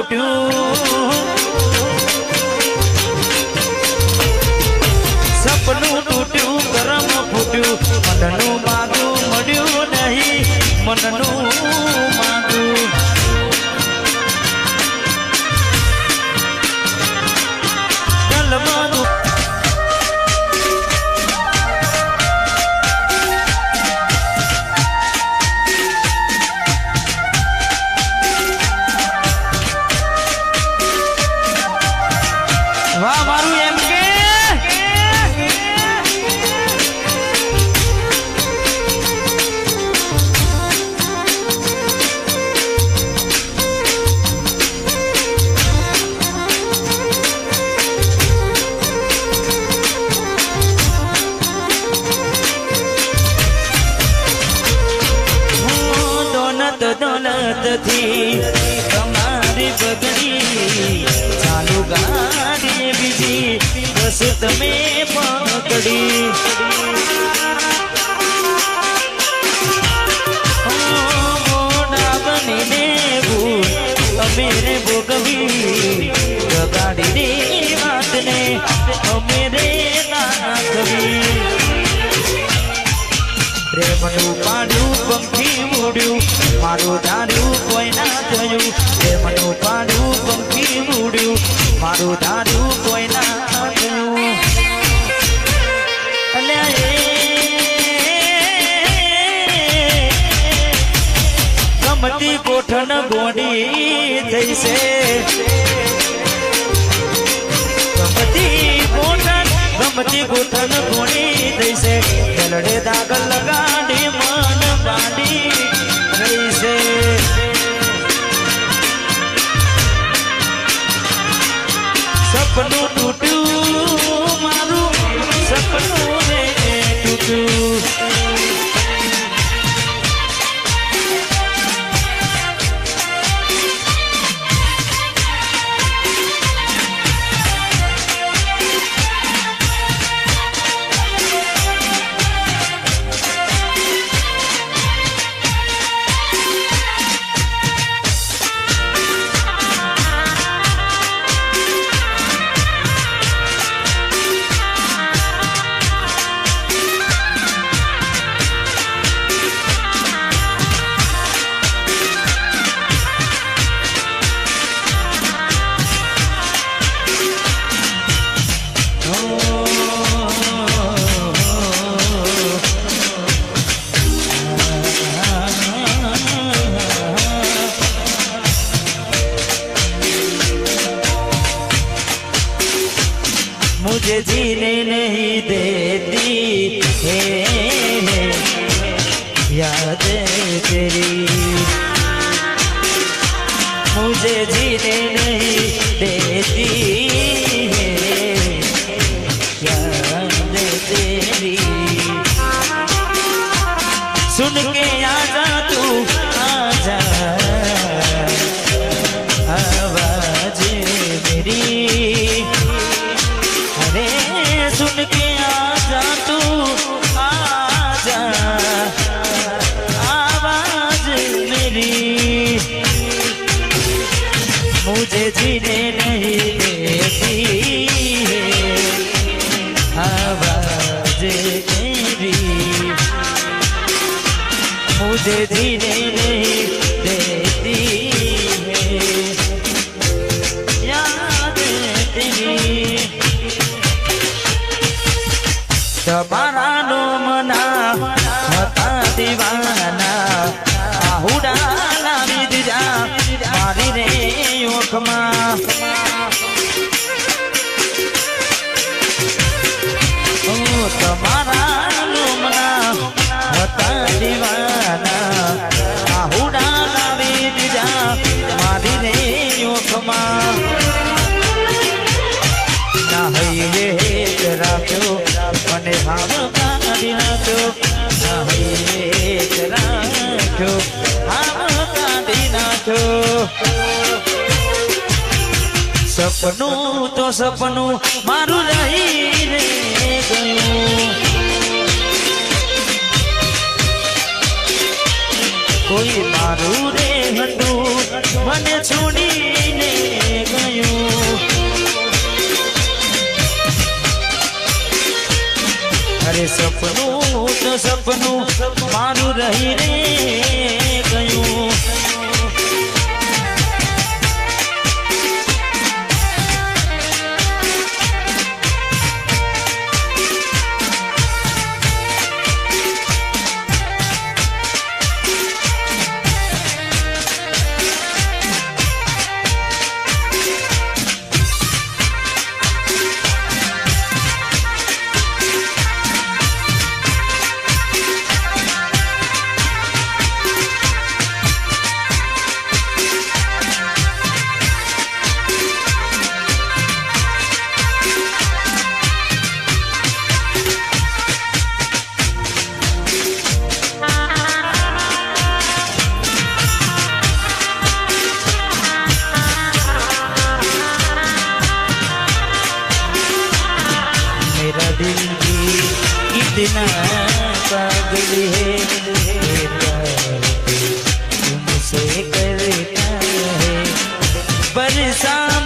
તૂટ્યું સપનું તૂટ્યું કરમ ફૂટ્યું મનનું માગું મળ્યું નહીં મનનું માગું કલમનું વાહ મારું એમ કે દોલત થી તમારી બગડી ચાલુ ગાડી બીજી બસ તમે પકડી મોડા બનીને ભૂલ અમે રે ભોગવી ગાડીની વાતને અમે રે નાખવી પ્રેમનું પાડ્યું પંખી ઉડ્યું મારું ધાર્યું કોઈ ના થયું પ્રેમનું પાડ્યું પંખી ઉડ્યું મારું ધાર્યું કોઈ ના થયું ગમતી કોઠણ ગોડી થઈ છે ગમતી કોઠણ ગોડી થઈ છે ગલડે દાગ લગાડી મન બાડી રહી છે સપનું તૂટ્યું મારું સપનું રે તૂટ્યું मुझे जीने नहीं देती है याद तेरी मुझे जीने नहीं देती है याद तेरी सुन के आजा तू आजा आवाज मेरी अरे सुन के आजा तू आजा आवाज मेरी मुझे जीने नहीं देती है आवाज मेरी मुझे जीने नहीं देती है याद तेरी તમારા નોમના હતા દીવાના આહુડા લાવી દીધા મારી રે ઓખમાં તમારા નોમના હતા દીવાના આહુડા લાવી દીધા મારી રે ઓખમાં ના હૈયે રાખ્યો મને ભાવ કાઢી નાખ્યો રાખ્યો ભાવ કાઢી નાખ્યો સપનું તો સપનું મારું રહી રે ગયું કોઈ મારું રે હતું મને છોડીને સપનું મારું રહી રે ગયું दिल भी कितना पागल है तुमसे करता है बरसात